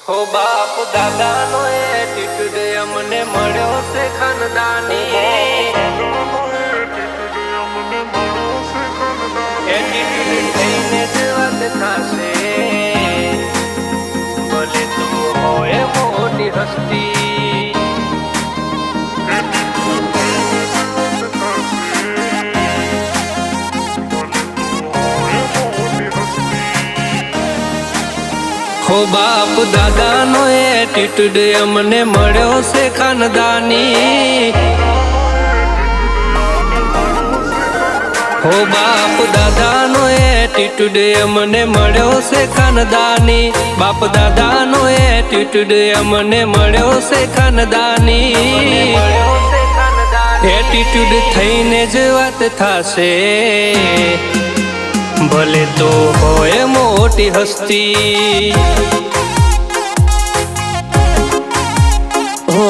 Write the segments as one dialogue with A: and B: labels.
A: हो बाप दादा नो एटीट्यूड अमने मळ्यो से खानदानी एटीट्यूड थईने ज वात थाशे भले तू होय मोटी हस्ती हो बाप दादा नो एटीट्यूड अमने मळ्यो से खानदानी हो बाप दादा नो एटीट्यूड अमने मळ्यो से खानदानी बाप दादा नो एटीट्यूड अमने मळ्यो से खानदानी एटीट्यूड थईने ज वात थाशे भले तो होय मोटी हस्ती
B: हो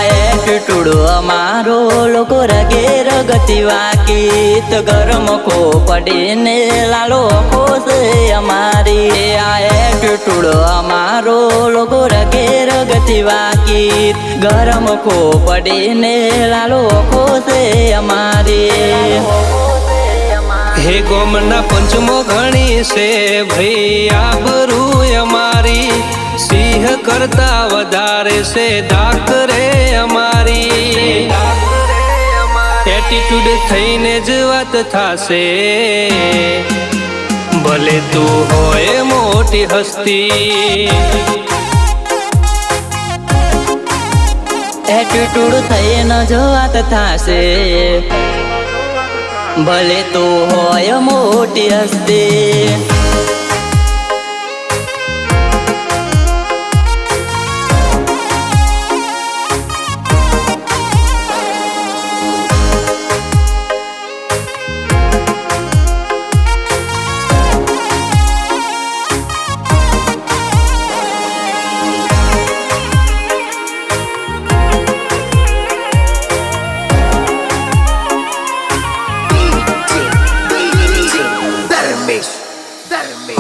B: एटीट्यूड अमारो लोको रगे रगती वाकीत गरम को पड़ीने लालो को से अमारी एटीट्यूड अमारो लोको रगे रगती वाकीत गरम को पड़ीने लालो को से अमारी
A: हे गोमना पंचमो घणी से भैया बरू अमारी सिंह करता वधारे से दाकरे अमारी एटीट्यूड थईने ज वात थाशे भले तू होय मोटी हस्ती
B: एटीट्यूड थईने ज वात थाशे भले तो होय मोटी हस्ती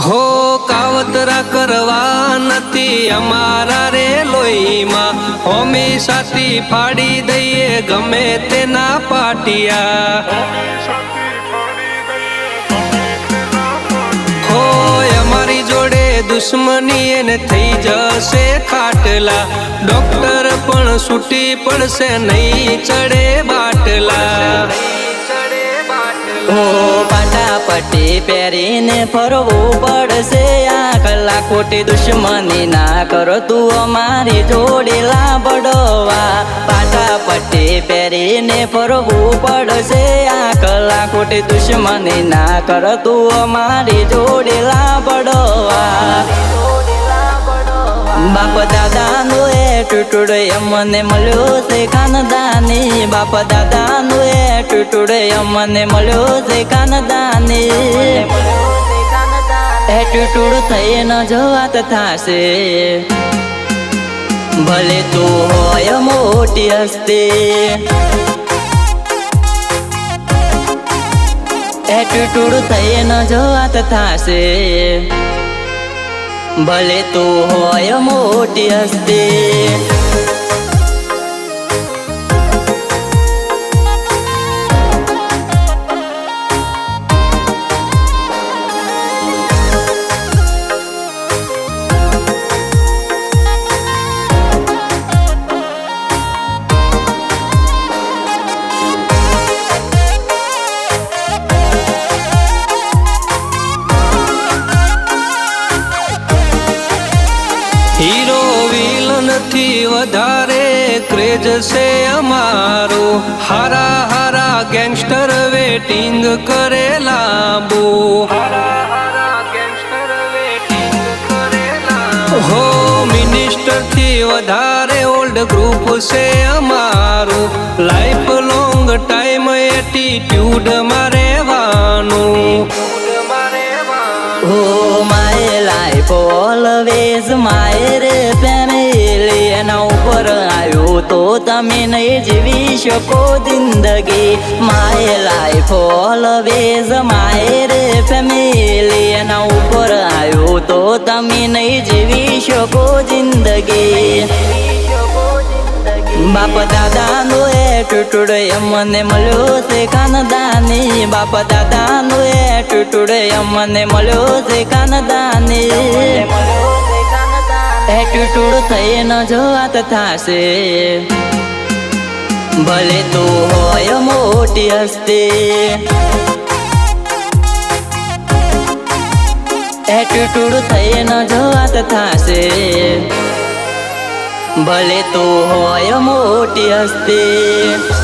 A: हो कावतरा करवा नती अमारा रे लोई मां होमी साथी फाड़ी दઈએ गमे तेना पाटिया हो अमारी जोड़े दुश्मनी एने थई जसे खाटला डॉक्टर पण छूटी पड़से नहीं चढ़े बाटला
B: हो पाटापट्टी પહેરીને ફરવું પડશે આ કલાકોટી દુશ્મની ના કરો તું અમારી જોડે લાબડવા પાટાપટ્ટી પહેરીને ફરવું પડશે આ કલાકોટી દુશ્મની ના કરો તું અમારી જોડે લાબડવા बाप दादा नो एटीट्यूड अमने मळ्यो से खानदानी बाप दादा नो एटीट्यूड अमने मळ्यो से खानदानी एटीट्यूड थईने ज वात थाशे भले तू होय मोटी हस्ती एटीट्यूड थईने ज वात थाशे भले तू होय मोटी हस्ती
A: हीरो विलन थी वधारे क्रेज से अमारो हारा हारा गैंगस्टर वेटिंग करे लाबो हो मिनिस्टर थी वधारे ओल्ड ग्रुप से अमारो लाइफ लॉन्ग टाइम एटीट्यूड मारे वानु
B: हो माय लाइफ ऑलवेज माय रे फैमिली एना ऊपर આવ્યું તો તમે નહીં જીવી શકો જિંદગી. માય લાઈફ ઓલવેઝ માય રે ફેમિલી. એના ઉપર આવ્યું તો તમે નહીં જીવી શકો જિંદગી. બાપ દાદાનો એટીટ્યુડ અમને મળ્યો છે ખાનદાની. બાપ દાદાનો એટીટ્યુડ અમને મળ્યો છે ખાનદાની. એટીટ્યુડ થઈને જો વાત થશે ભલે તું હોય મોટી હસ્તી. એટીટ્યુડ થઈને જો વાત થશે ભલે તું હોય મોટી હસ્તી.